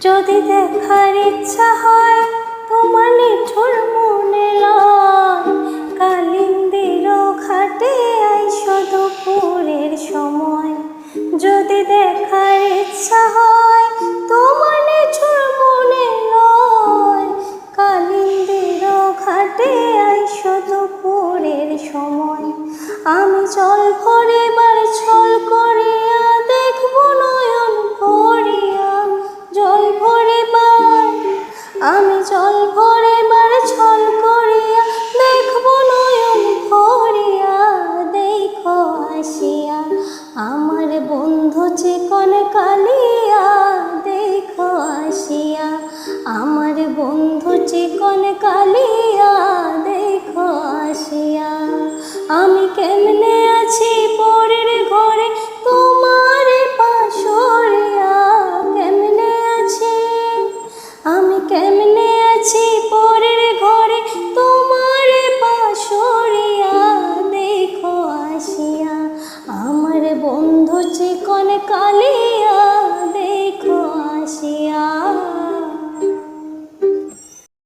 যদি দেখার ইচ্ছা হয় তোমার নিঠুর মনে লয়, কালিন্দির ঘাটে আইসো দুপুরের সময়। যদি দেখার ইচ্ছা হয় তোমার নিঠুর মনে লয়, কালিন্দির ঘাটে আইসো দুপুরের সময়। আমি জল ভরে বার ছল করিয়া দেখবো নয়ন ভরিয়া, জল ভরে বার আমি জল ভরে বার ছল করিয়া দেখবো নয়ন ভরিয়া। দেখো আসিয়া আমার বন্ধু চিকন কালিয়া, দেখো আসিয়া আমার বন্ধু চিকন কালিয়া, দেখো আসিয়া। আমি কেমনে আছি পরের ঘরে তোমার পাশরিয়া, কেমনে আছি আমি কেমনে আছি